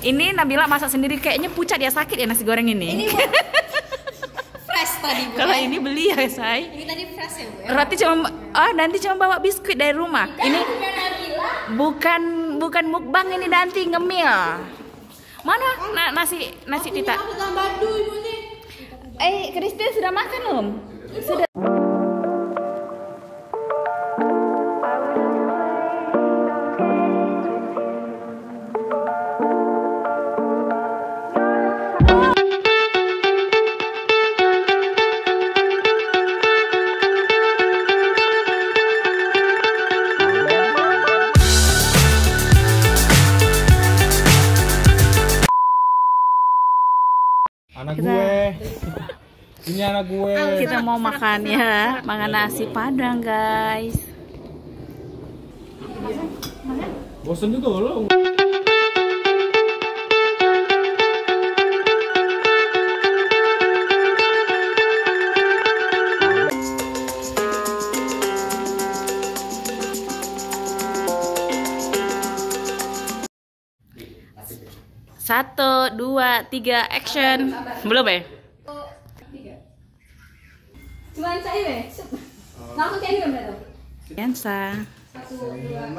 Ini Nabila masak sendiri, kayaknya pucat ya, sakit ya nasi goreng ini. Ini fresh tadi, Bu. Kalau ini beli ya, say. Ini tadi fresh ya, Bu. Roti cuma nanti cuma bawa biskuit dari rumah. Ini bukan mukbang ini, nanti ngemil. Mana nasi Tita? Kristin sudah makan belum? Sudah. Anak gue. Ini anak gue. Kita mau makan ya, makan nasi Padang, guys. Bosan juga lo. Satu, dua, tiga, action. Belum ya? Cuma saya be. Langsung kayak gitu berarti. Biasa. 1, 2.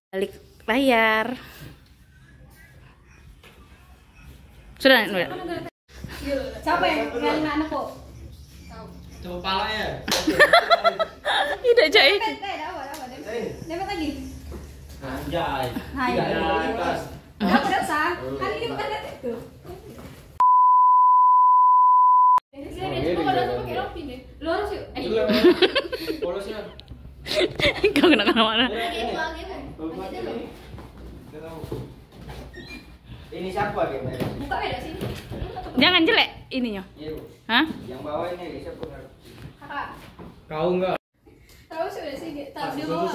Balik layar. Sudah, udah. Siapa yang ngalin anak kok? Coba pala ya. Tidak jahit. Dapat lagi. Anjay. Hai. Dapat rasa. Kan ini bukan lihat itu. Lu harus yuk. Polosnya. Kau kena mana? Ini siapa game? Buka beda sini. Jangan jelek ininya. Iya, Bu. Hah? Yang bawah ini siapa? Kakak. Kau enggak? Tahu sudah sih, tahu di bawah.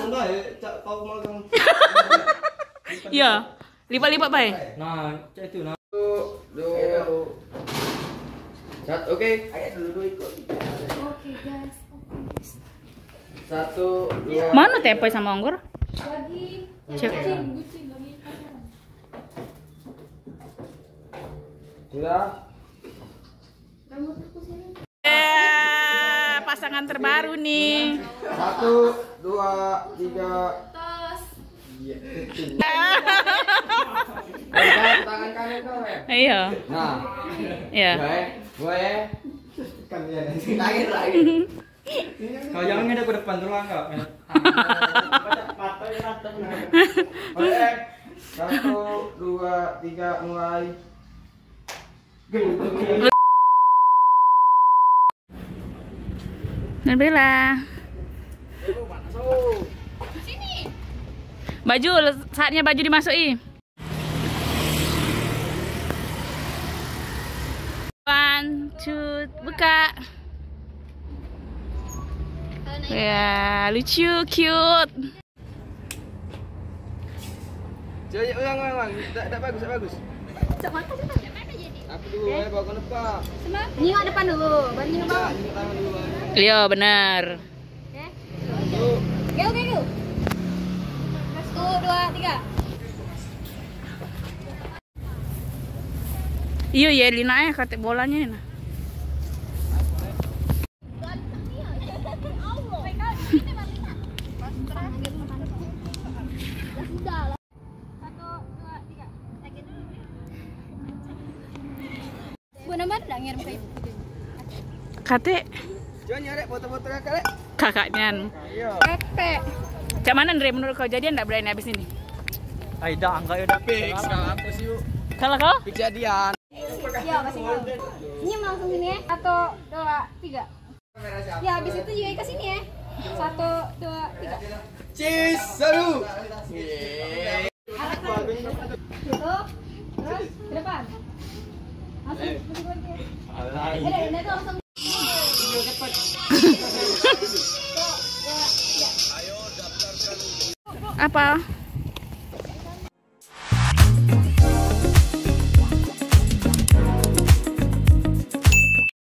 Kau magang. Iya. Lipat-lipat baik. Nah, cek itu nah. Oke. Ayo dulu ikut. Oke, guys. 1, 2. Mana tempe sama anggur? Lagi. Cek. Gucing lagi. Sudah. Rambut aku sini. Pasangan terbaru nih. 1, 2, 3. Tos. Tangan kanan kau ya. Iya. Nah. Iya. Gue. Kan ya. Lagi. Kau jangan ngadep ke depan dulu enggak? Oke. 1, 2, 3 mulai. Nabila. Sini. Baju, saatnya baju dimasuki. 1, 2, buka. Ya, lucu, cute. Coba ulang. Tak bagus. Cok makan cepat. Mana jadi? Apa dulu ya bawa ke depan. Nyingok depan dulu, baru nyingok bawah. Ini tangan dulu. Iya, benar. Oke. Go. 1, 2, 3. Iya, ya Lina kata bolanya nah. Bu nama ada ngirim ke ibu. Kate Coba nyari foto-foto kakak. kakaknya. Iya. Pepe. Cak mana Andre menurut kau jadian enggak berani habis ini? Aida enggak udah fix. Apa sih yuk? Kalau kau? Kejadian. Iya, kasih tahu. Senyum langsung sini ya. 1, 2, 3. Ya, habis itu juga ke sini ya. 1, 2, 3. Cheese, salu. Gitu. Terus ke depan. Langsung balik lagi. Udah langsung. Apa?